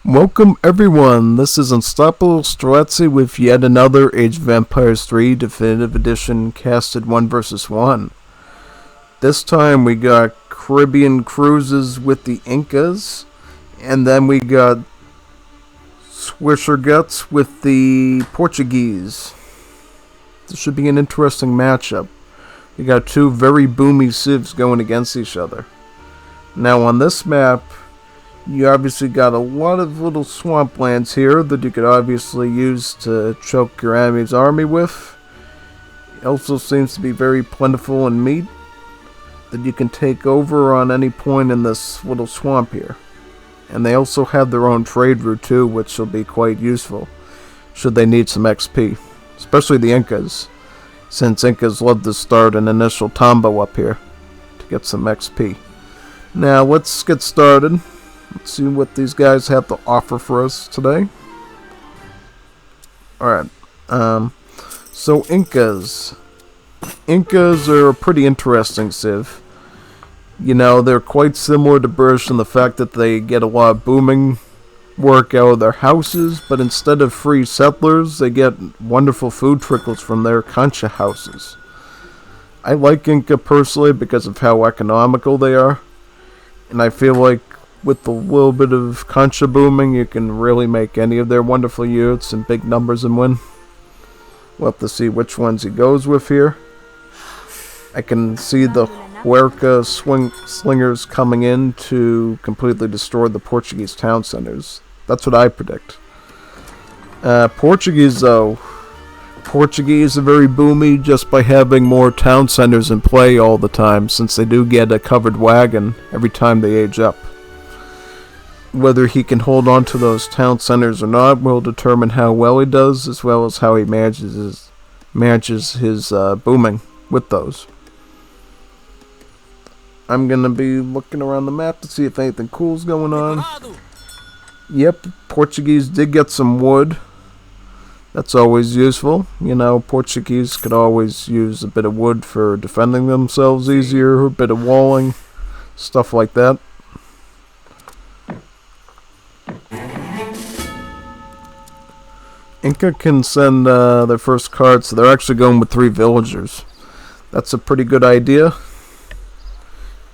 Welcome everyone, this is Unstoppable Streletsy with yet another Age of Empires 3 Definitive Edition casted 1 vs 1. This time we got Caribbean cruises with the Incas, and then we got Swisher Guts with the Portuguese. This should be an interesting matchup. We got two very boomy civs going against each other. Now on this map, you obviously got a lot of little swamplands here that you could obviously use to choke your enemy's army with. It also seems to be very plentiful in meat that you can take over on any point in this little swamp here. And they also have their own trade route too, which will be quite useful should they need some XP. Especially the Incas, since Incas love to start an initial combo up here to get some XP. Now let's get started. Let's see what these guys have to offer for us today. Alright, so Incas. Incas are a pretty interesting civ. You know, they're quite similar to British in the fact that they get a lot of booming work out of their houses, but instead of free settlers, they get wonderful food trickles from their concha houses. I like Inca personally because of how economical they are, and I feel like with a little bit of concha booming, you can really make any of their wonderful units in big numbers and win. We'll have to see which ones he goes with here. I can see the Huerca slingers coming in to completely destroy the Portuguese town centers. That's what I predict. Portuguese though. Portuguese are very boomy just by having more town centers in play all the time, since they do get a covered wagon every time they age up. Whether he can hold on to those town centers or not will determine how well he does, as well as how he manages his booming with those. I'm gonna be looking around the map to see if anything cool's going on. Yep, Portuguese did get some wood. That's always useful. You know, Portuguese could always use a bit of wood for defending themselves easier, a bit of walling, stuff like that. Inca can send their first card, so they're actually going with 3 villagers. That's a pretty good idea.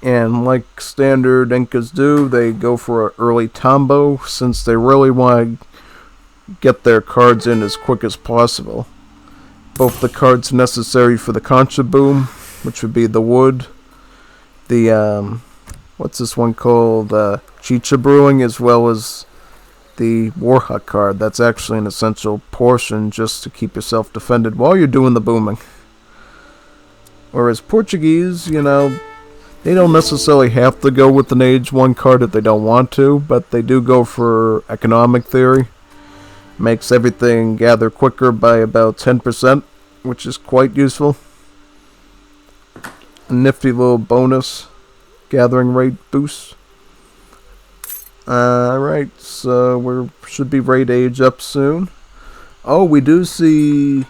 And like standard Incas do, they go for an early combo, since they really want to get their cards in as quick as possible. Both the cards necessary for the concha boom, which would be the wood, the what's this one called, chicha brewing, as well as the war hut card. That's actually an essential portion just to keep yourself defended while you're doing the booming. Whereas Portuguese, you know, they don't necessarily have to go with an age 1 card if they don't want to, but they do go for economic theory. Makes everything gather quicker by about 10%, which is quite useful. A nifty little bonus gathering rate boost. Alright, so we should be ready to age up soon. Oh, we do see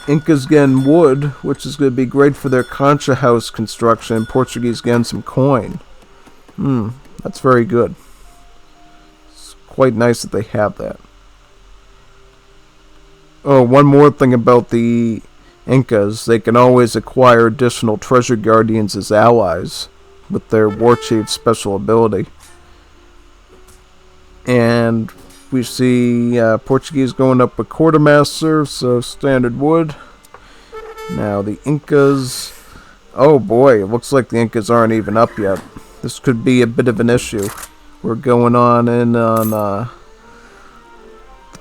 Incas getting wood, which is going to be great for their concha house construction, and Portuguese getting some coin. That's very good. It's quite nice that they have that. Oh, one more thing about the Incas, they can always acquire additional treasure guardians as allies with their war chief's special ability. And we see Portuguese going up with quartermaster, so standard wood. Now the Incas, oh boy, it looks like the Incas aren't even up yet. This could be a bit of an issue. We're going on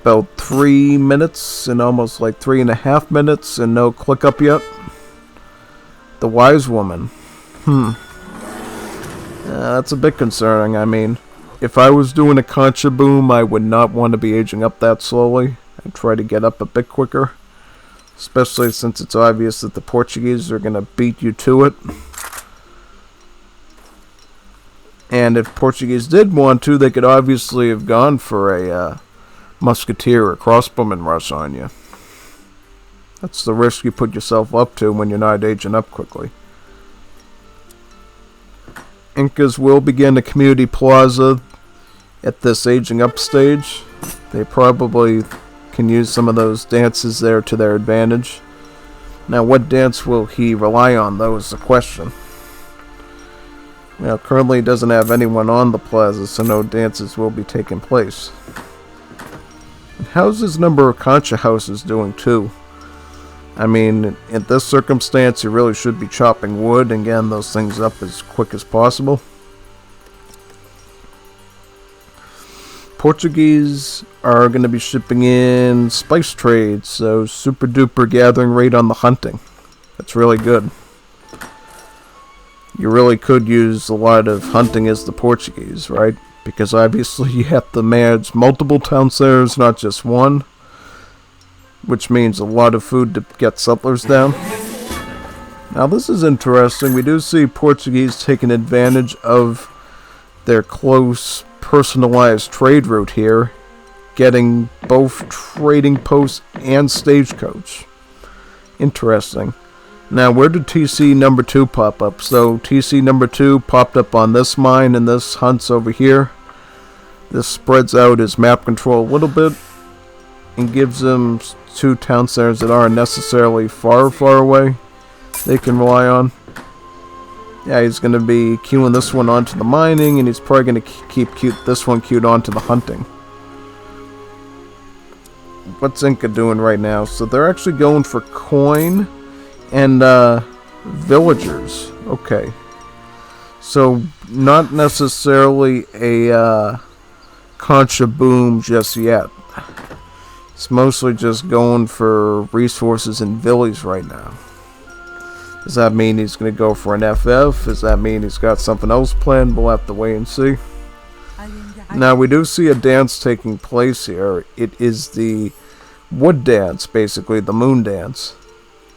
about 3 minutes, and almost like 3.5 minutes, and no click up yet. The wise woman. That's a bit concerning. I mean, if I was doing a concha boom, I would not want to be aging up that slowly. I'd try to get up a bit quicker. Especially since it's obvious that the Portuguese are going to beat you to it. And if Portuguese did want to, they could obviously have gone for a musketeer or crossbowman rush on you. That's the risk you put yourself up to when you're not aging up quickly. Incas will begin a community plaza at this aging up stage. They probably can use some of those dances there to their advantage. Now, what dance will he rely on, though, is the question. Well, currently he doesn't have anyone on the plaza, so no dances will be taking place. And how's his number of concha houses doing, too? I mean, in this circumstance, you really should be chopping wood and getting those things up as quick as possible. Portuguese are going to be shipping in spice trades, so super duper gathering rate on the hunting. That's really good. You really could use a lot of hunting as the Portuguese, right? Because obviously you have to manage multiple town centers, not just one. Which means a lot of food to get settlers down. Now this is interesting. We do see Portuguese taking advantage of their close personalized trade route here, getting both trading posts and stagecoach. Interesting. Now, where did TC number 2 pop up? So TC number 2 popped up on this mine and this hunt's over here. This spreads out his map control a little bit and gives him 2 town centers that aren't necessarily far away they can rely on. Yeah, he's going to be queuing this one onto the mining, and he's probably going to keep this one queued onto the hunting. What's Inca doing right now? So they're actually going for coin and villagers. Okay. So not necessarily a concha boom just yet. It's mostly just going for resources and villies right now. Does that mean he's going to go for an FF? Does that mean he's got something else planned? We'll have to wait and see. Now, we do see a dance taking place here. It is the wood dance, basically, the moon dance.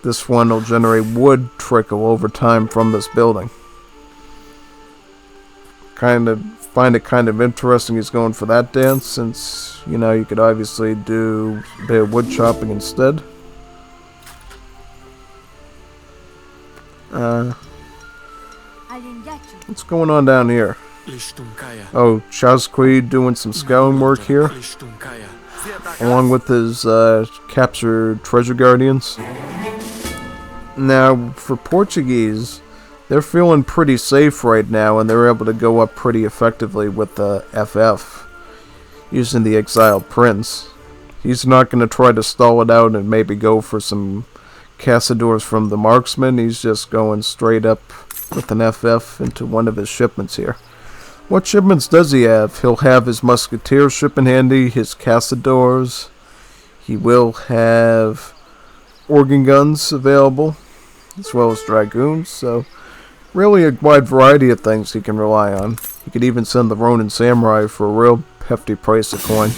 This one will generate wood trickle over time from this building. Find it kind of interesting he's going for that dance, since, you know, you could obviously do a bit of wood chopping instead. What's going on down here? Oh, Chazqui doing some scouting work here, along with his captured treasure guardians. Now, for Portuguese, they're feeling pretty safe right now, and they're able to go up pretty effectively with the FF, using the exiled prince. He's not going to try to stall it out and maybe go for some Caçadores from the marksman. He's just going straight up with an FF into one of his shipments here. What shipments does he have? He'll have his musketeer shipping handy, his Caçadores. He will have organ guns available, as well as dragoons. So really a wide variety of things he can rely on. He could even send the Ronin Samurai for a real hefty price of coin.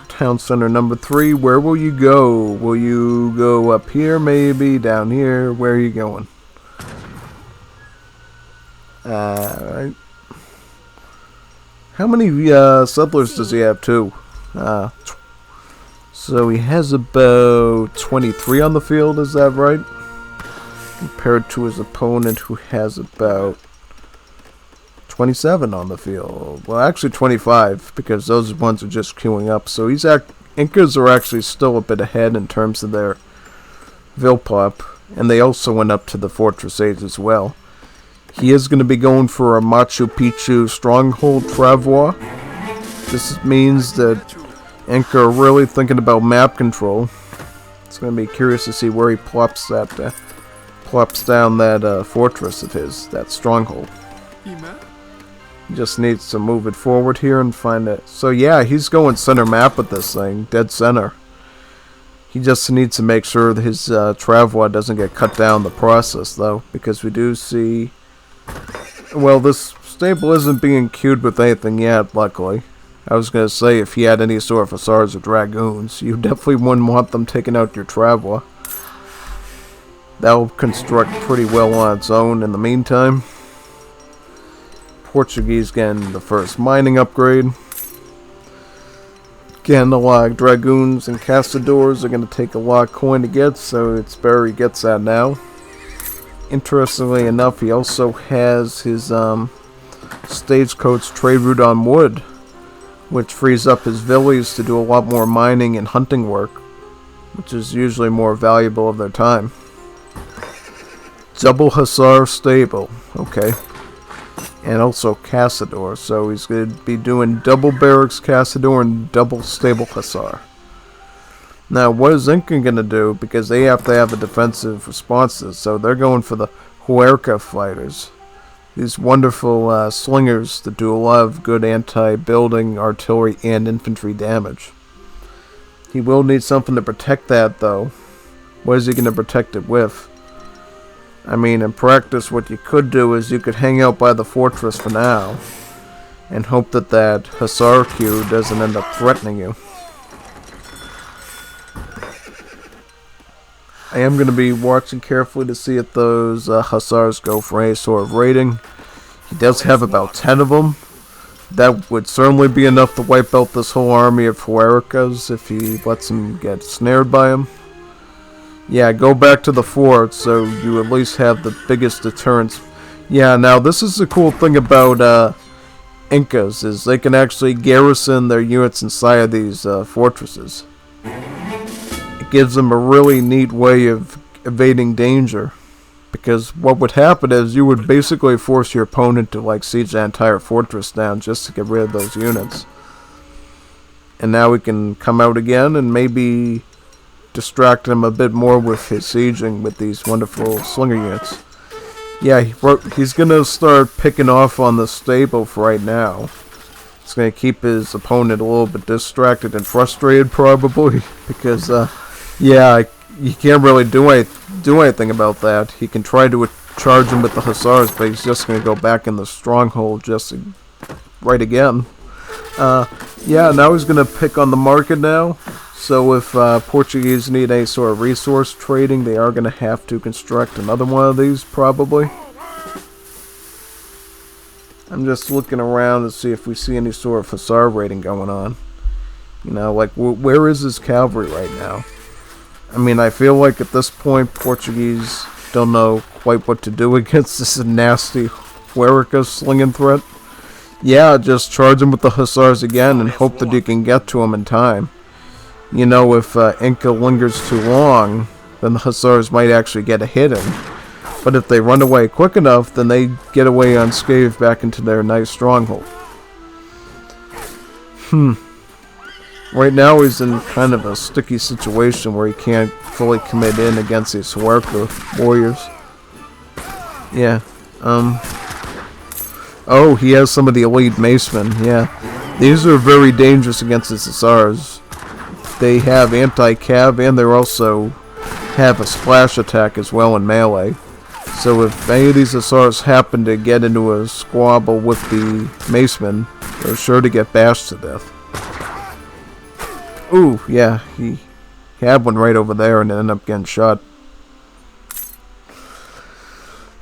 Town center number 3, where will you go? Will you go up here, maybe? Down here? Where are you going? Alright. How many settlers does he have, too? So he has about 23 on the field, is that right? Compared to his opponent, who has about 27 on the field. Well, actually 25, because those ones are just queuing up. So Incas are actually still a bit ahead in terms of their Vilpop, and they also went up to the Fortress Age as well. He is going to be going for a Machu Picchu Stronghold Travois. This means that Inca are really thinking about map control. It's going to be curious to see where he plops down that fortress of his, that stronghold. He just needs to move it forward here and find it. So yeah, he's going center map with this thing, dead center. He just needs to make sure that his Travois doesn't get cut down in the process, though, because we do see... Well, this stable isn't being queued with anything yet, luckily. I was going to say, if he had any sort of hussars or dragoons, you definitely wouldn't want them taking out your Travois. That'll construct pretty well on its own in the meantime. Portuguese getting the first mining upgrade. Again, a lot of dragoons and Caçadores are going to take a lot of coin to get, so it's better he gets that now. Interestingly enough, he also has his stagecoach trade route on wood, which frees up his villies to do a lot more mining and hunting work, which is usually more valuable of their time. Double Hussar stable, okay. And also Cazador, so he's going to be doing double barracks Cazador and double stable Hussar. Now, what is Inca going to do? Because they have to have the defensive responses, so they're going for the Huerca fighters. These wonderful slingers that do a lot of good anti-building, artillery, and infantry damage. He will need something to protect that, though. What is he going to protect it with? I mean, in practice, what you could do is you could hang out by the fortress for now, and hope that that Hussar queue doesn't end up threatening you. I am going to be watching carefully to see if those Hussars go for any sort of raiding. He does have about 10 of them. That would certainly be enough to wipe out this whole army of Huercas if he lets them get snared by him. Yeah, go back to the fort so you at least have the biggest deterrence. Yeah, now this is the cool thing about Incas, is they can actually garrison their units inside of these fortresses. It gives them a really neat way of evading danger. Because what would happen is you would basically force your opponent to like siege the entire fortress down just to get rid of those units. And now we can come out again and maybe distract him a bit more with his sieging with these wonderful slinger units. Yeah, he's going to start picking off on the stable for right now. It's going to keep his opponent a little bit distracted and frustrated probably. Because, yeah, you can't really do anything about that. He can try to charge him with the Hussars, but he's just going to go back in the stronghold just right again. Yeah, now he's going to pick on the market now. So if Portuguese need any sort of resource trading, they are going to have to construct another one of these, probably. I'm just looking around to see if we see any sort of Hussar raiding going on. You know, like, where is his cavalry right now? I mean, I feel like at this point, Portuguese don't know quite what to do against this nasty Huerca slinging threat. Yeah, just charge him with the Hussars again and hope that you can get to him in time. You know, if Inca lingers too long, then the Hussars might actually get a hit in. But if they run away quick enough, then they get away unscathed back into their nice stronghold. Right now he's in kind of a sticky situation where he can't fully commit in against these Huerca warriors. Yeah. Oh, he has some of the elite macemen. Yeah. These are very dangerous against the Hussars. They have anti-cav and they also have a splash attack as well in melee. So if any of these Hussars happen to get into a squabble with the macemen, they're sure to get bashed to death. Ooh, yeah, he had one right over there and ended up getting shot.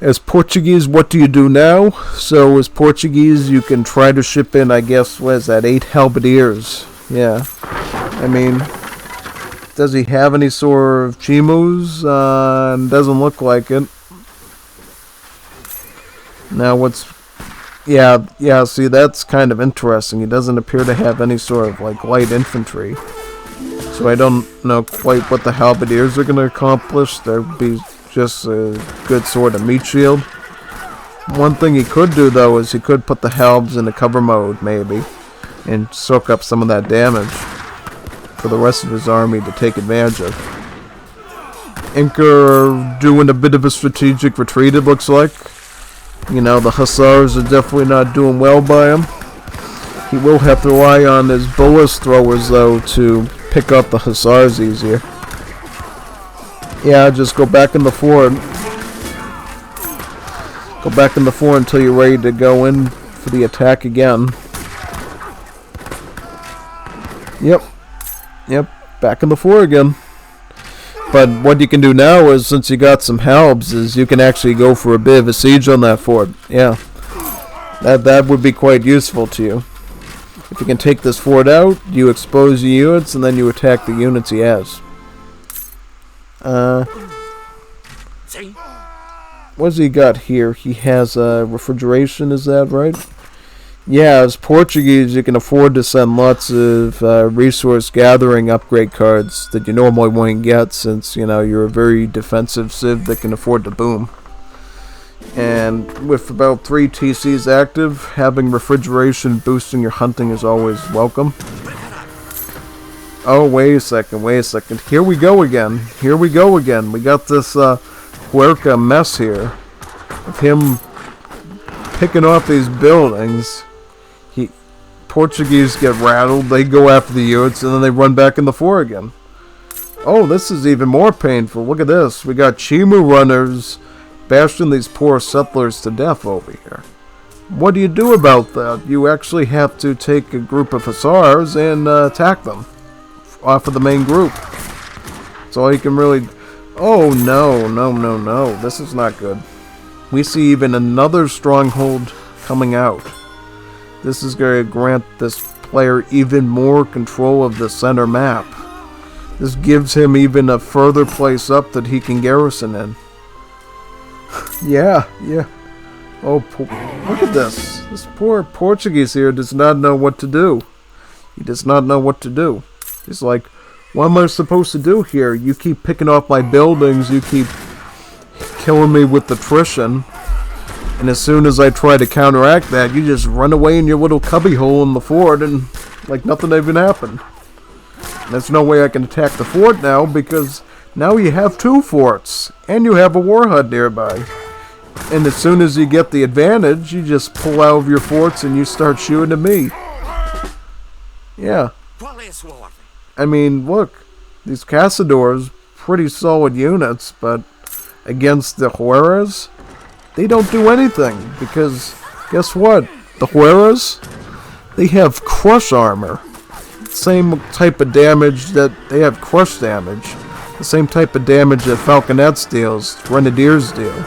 As Portuguese, what do you do now? So as Portuguese, you can try to ship in, I guess, what is that, 8 halberdiers. Yeah. I mean, does he have any sort of chimus? Doesn't look like it. Now what's... Yeah, see, that's kind of interesting. He doesn't appear to have any sort of, like, light infantry. So I don't know quite what the halberdiers are going to accomplish. There'd be just a good sort of meat shield. One thing he could do, though, is he could put the halbs into cover mode, maybe, and soak up some of that damage for the rest of his army to take advantage of. Inca are doing a bit of a strategic retreat, it looks like. You know, the Hussars are definitely not doing well by him. He will have to rely on his bolus throwers, though, to pick up the Hussars easier. Yeah, just go back in the fort. Go back in the fort until you're ready to go in for the attack again. Yep, back in the fort again. But what you can do now is, since you got some halbs, is you can actually go for a bit of a siege on that fort. Yeah, that would be quite useful to you. If you can take this fort out, you expose your units, and then you attack the units he has. What's he got here? He has refrigeration, is that right? Yeah, as Portuguese, you can afford to send lots of resource gathering upgrade cards that you normally won't get since, you know, you're a very defensive civ that can afford to boom. And with about 3 TCs active, having refrigeration boosting your hunting is always welcome. Oh, wait a second. Here we go again. We got this Huerca mess here of him picking off these buildings. Portuguese get rattled, they go after the units, and then they run back in the fort again. Oh, this is even more painful. Look at this. We got Chimu runners bashing these poor settlers to death over here. What do you do about that? You actually have to take a group of hussars and attack them off of the main group. That's all you can really... Oh, no. This is not good. We see even another stronghold coming out. This is going to grant this player even more control of the center map. This gives him even a further place up that he can garrison in. Yeah. Oh, look at this. This poor Portuguese here does not know what to do. He does not know what to do. He's like, what am I supposed to do here? You keep picking off my buildings, you keep killing me with attrition. And as soon as I try to counteract that, you just run away in your little cubbyhole in the fort and like nothing even happened. And there's no way I can attack the fort now because now you have 2 forts and you have a war hut nearby. And as soon as you get the advantage, you just pull out of your forts and you start shooting at me. Yeah. I mean, look, these Cazadores, pretty solid units, but against the Hueras, they don't do anything, because guess what? The Hueras, they have crush armor. Same type of damage that they have crush damage. The same type of damage that Falconets deals, Grenadiers deal.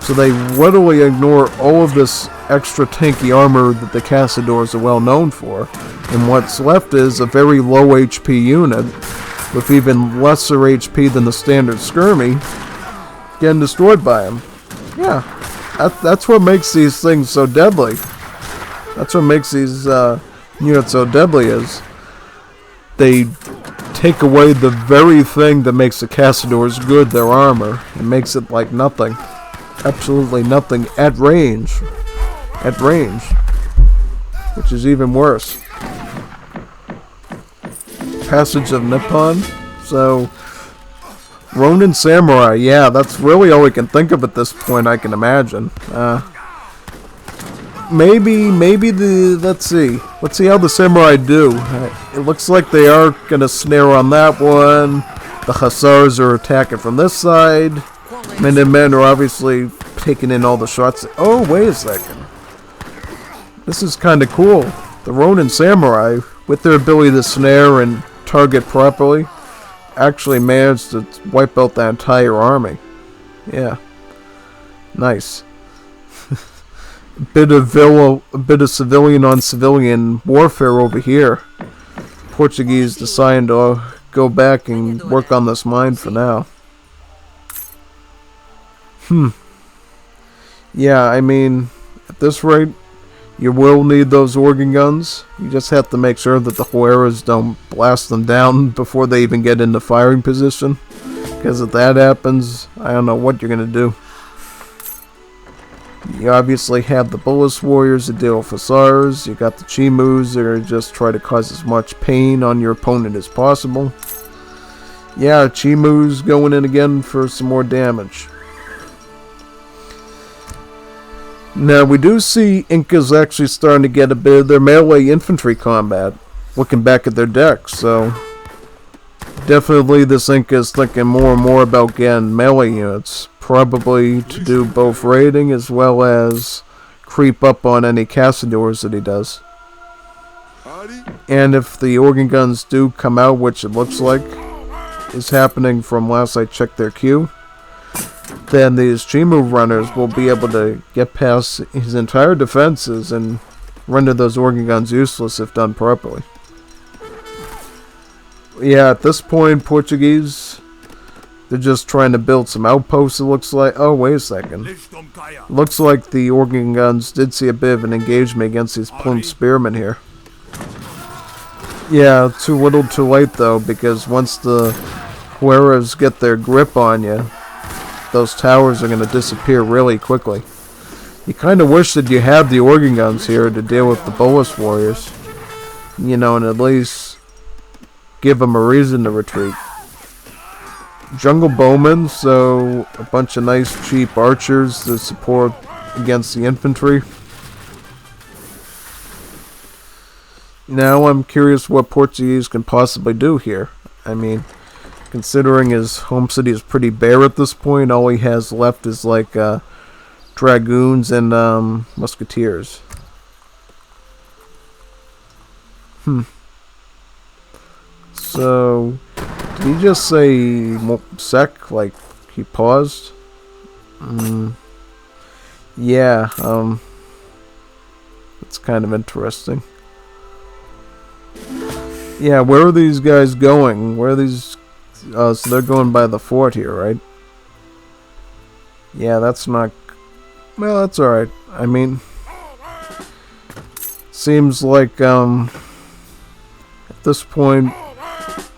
So they readily ignore all of this extra tanky armor that the Cazadores are well known for. And what's left is a very low HP unit, with even lesser HP than the standard skirmy, getting destroyed by him. Yeah. That's what makes these things so deadly. That's what makes these units so deadly is they take away the very thing that makes the Cazadores good, their armor, and makes it like nothing. Absolutely nothing at range. Which is even worse. Passage of Nippon. So Ronin Samurai, yeah, that's really all we can think of at this point, I can imagine. Maybe let's see how the Samurai do. It looks like they are gonna snare on that one. The Hussars are attacking from this side. Men are obviously taking in all the shots. Oh, wait a second. This is kinda cool. The Ronin Samurai, with their ability to snare and target properly, actually managed to wipe out the entire army. Yeah. Nice. a bit of civilian on civilian warfare over here. Portuguese deciding to go back and work on this mine for now. Yeah, I mean, at this rate, you will need those organ guns. You just have to make sure that the Hueras don't blast them down before they even get into firing position. Because if that happens, I don't know what you're going to do. You obviously have the Bullis Warriors that deal with Hussars. You got the Chimus that are just try to cause as much pain on your opponent as possible. Yeah, Chimu's going in again for some more damage. Now, we do see Incas actually starting to get a bit of their melee infantry combat, looking back at their decks, so definitely this Inca is thinking more and more about getting melee units, probably to do both raiding as well as creep up on any Cazadores that he does. And if the organ guns do come out, which it looks like is happening from last I checked their queue, then these Chimu runners will be able to get past his entire defenses and render those organ guns useless if done properly. Yeah, at this point, Portuguese, They're just trying to build some outposts, it looks like. Oh, wait a second. Looks like the organ guns did see a bit of an engagement against these plumed spearmen here. Yeah, too little too late though, because once the Hueras get their grip on you, those towers are going to disappear really quickly. You kind of wish that you had the organ guns here to deal with the Bolas warriors. You know, and at least give them a reason to retreat. Jungle bowmen, so a bunch of nice cheap archers to support against the infantry. Now I'm curious what Portuguese can possibly do here. I mean, considering his home city is pretty bare at this point, all he has left is like dragoons and musketeers. So, did he just say sec, like he paused? Yeah, it's kind of interesting. Yeah, where are these guys going? Where are these... so they're going by the fort here, right? Yeah, that's not... Well, that's alright. I mean... Seems like, at this point,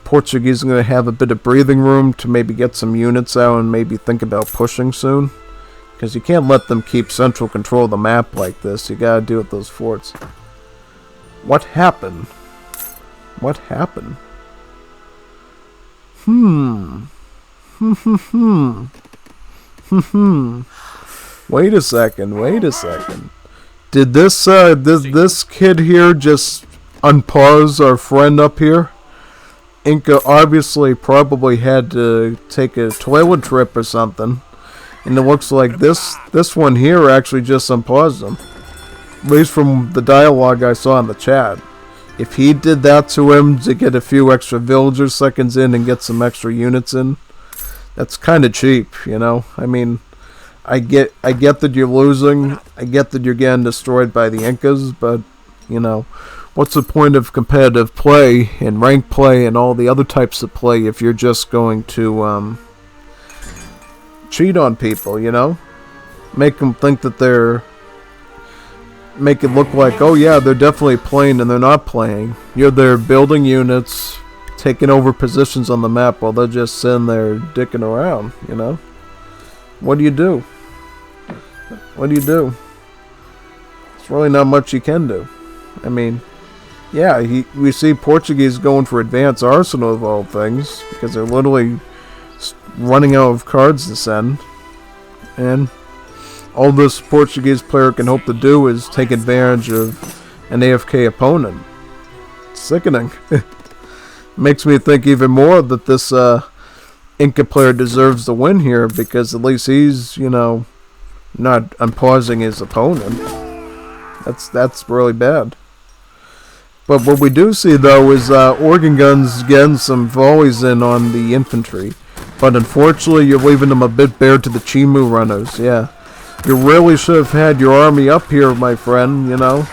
Portuguese is going to have a bit of breathing room to maybe get some units out and maybe think about pushing soon. Because you can't let them keep central control of the map like this. You gotta deal with those forts. What happened? What happened? Wait a second, wait a second. Did this kid here just unpause our friend up here? Inca obviously probably had to take a toilet trip or something. And it looks like this one here actually just unpaused him. At least from the dialogue I saw in the chat. If he did that to him to get a few extra villager seconds in and get some extra units in, that's kind of cheap, you know? I mean, I get that you're losing, I get that you're getting destroyed by the Incas, but, you know, what's the point of competitive play and rank play and all the other types of play if you're just going to, cheat on people, you know? Make them think that they're... Make it look like, oh yeah, they're definitely playing and they're not playing. You're there building units, taking over positions on the map while they're just sitting there dicking around, you know? What do you do? What do you do? It's really not much you can do. I mean, yeah, we see Portuguese going for advanced arsenal of all things, because they're literally running out of cards to send. And all this Portuguese player can hope to do is take advantage of an AFK opponent. It's sickening. Makes me think even more that this Inca player deserves the win here, because at least he's, you know, not unpausing his opponent. That's really bad. But what we do see though is organ guns getting some volleys in on the infantry. But unfortunately you're leaving them a bit bare to the Chimu runners, yeah. You really should have had your army up here, my friend, you know?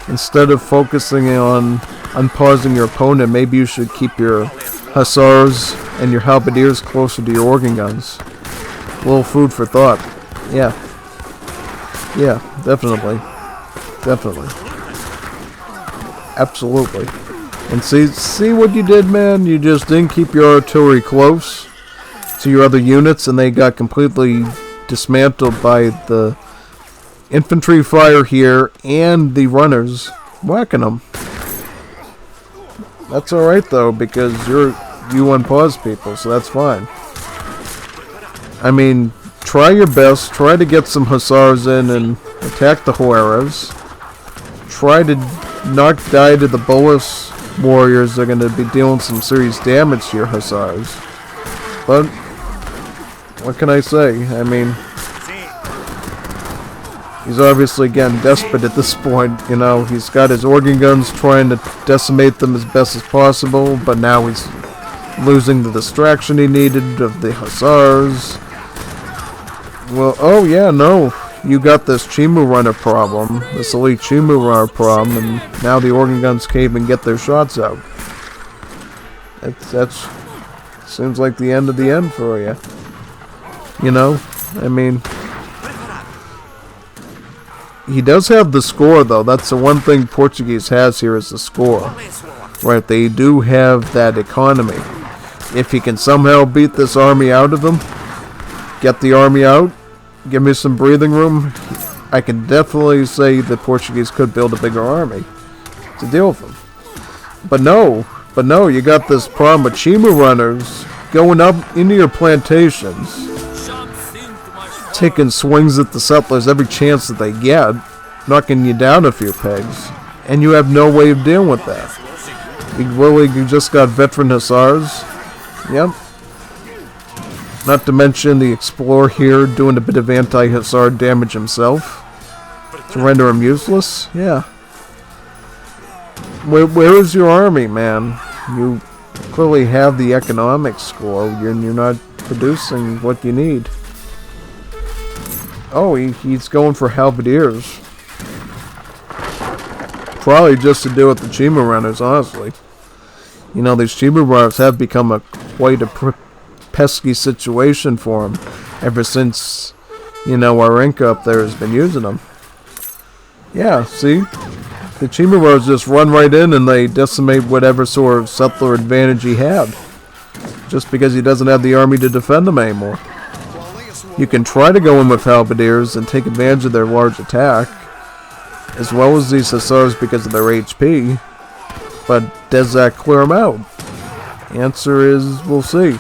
Instead of focusing on unpausing your opponent, maybe you should keep your hussars and your halberdiers closer to your organ guns. A little food for thought. Yeah. Yeah, definitely. Definitely. Absolutely. And see what you did, man? You just didn't keep your artillery close to your other units, and they got completely dismantled by the infantry fire here and the runners whacking them. That's alright though, because you unpause people, so that's fine. I mean, try your best, try to get some hussars in and attack the Hueras. Try to not die to the Bolas warriors. They're going to be dealing some serious damage to your hussars. But what can I say? I mean, he's obviously getting desperate at this point, you know. He's got his organ guns trying to decimate them as best as possible, but now he's losing the distraction he needed of the hussars. Well, oh yeah, no. You got this Chimu runner problem, this elite Chimu runner problem, and now the organ guns can't even get their shots out. Seems like the end of the end for you. You know, I mean, he does have the score, though. That's the one thing Portuguese has here is the score. Right, they do have that economy. If he can somehow beat this army out of them, get the army out, give me some breathing room, I can definitely say the Portuguese could build a bigger army to deal with them. But no, you got this problem with Chima runners going up into your plantations, taking swings at the settlers every chance that they get, knocking you down a few pegs, and you have no way of dealing with that. You just got veteran hussars. Yep. Not to mention the explorer here doing a bit of anti-hussar damage himself to render him useless. Yeah. Where is your army, man? You clearly have the economic score. You're not producing what you need. Oh, he's going for halberdiers. Probably just to deal with the Chima runners, honestly. You know, these Chima runners have become quite a pesky situation for him ever since, you know, our Inca up there has been using them. Yeah, see? The Chima runners just run right in and they decimate whatever sort of settler advantage he had. Just because he doesn't have the army to defend them anymore. You can try to go in with halberdiers and take advantage of their large attack, as well as these hussars because of their HP, but does that clear them out? Answer is, we'll see.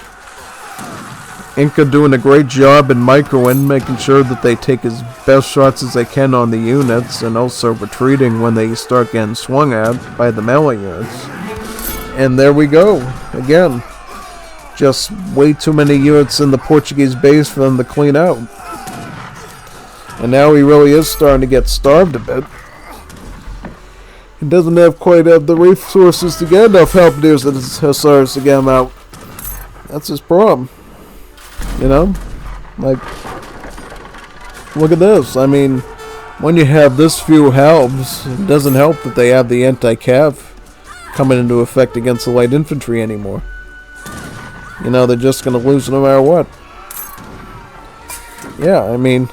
Inca doing a great job in microing, making sure that they take as best shots as they can on the units, and also retreating when they start getting swung at by the melee units. And there we go, again. Just way too many units in the Portuguese base for them to clean out. And now he really is starting to get starved a bit. He doesn't quite have the resources to get enough halberdiers and hussars to get him out. That's his problem. You know? Like, look at this. I mean, when you have this few halbs, it doesn't help that they have the anti-cav coming into effect against the light infantry anymore. You know, they're just going to lose no matter what. Yeah, I mean,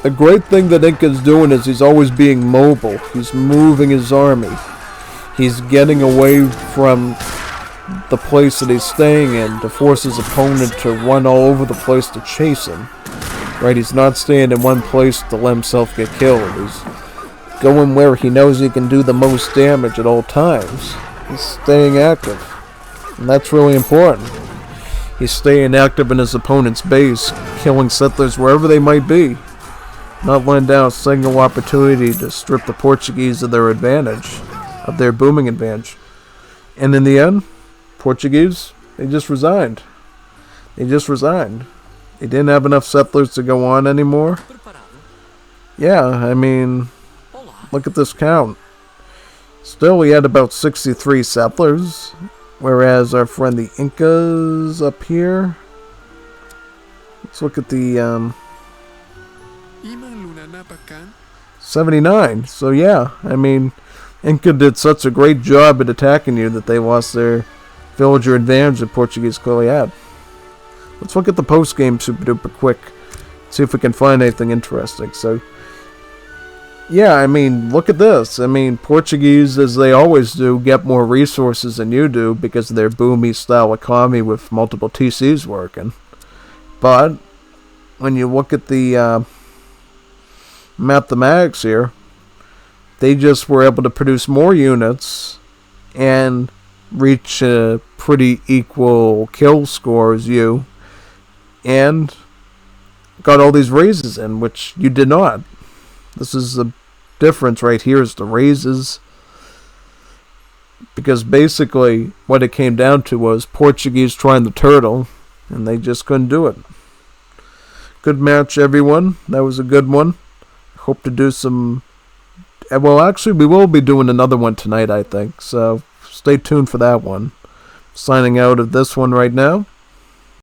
the great thing that Inca's doing is he's always being mobile. He's moving his army. He's getting away from the place that he's staying in to force his opponent to run all over the place to chase him. Right, he's not staying in one place to let himself get killed. He's going where he knows he can do the most damage at all times. He's staying active. And that's really important. He's staying active in his opponent's base, killing settlers wherever they might be. Not letting down a single opportunity to strip the Portuguese of their advantage, of their booming advantage. And in the end, Portuguese, they just resigned. They just resigned. They didn't have enough settlers to go on anymore. Yeah, I mean, look at this count. Still, we had about 63 settlers. Whereas our friend the Incas up here. Let's look at the 79. So yeah, I mean, Inca did such a great job at attacking you that they lost their villager advantage that Portuguese clearly had. Let's look at the post game super duper quick. See if we can find anything interesting. So yeah, I mean, look at this. I mean, Portuguese, as they always do, get more resources than you do because of their boomy style economy with multiple TCs working. But when you look at the mathematics here, they just were able to produce more units and reach a pretty equal kill score as you, and got all these raises in, which you did not. This is the difference right here, is the raises, because basically what it came down to was Portuguese trying the turtle and they just couldn't do it. Good match, everyone. That was a good one. Hope to do some, well, actually we will be doing another one tonight, I think, so stay tuned for that one. Signing out of this one right now.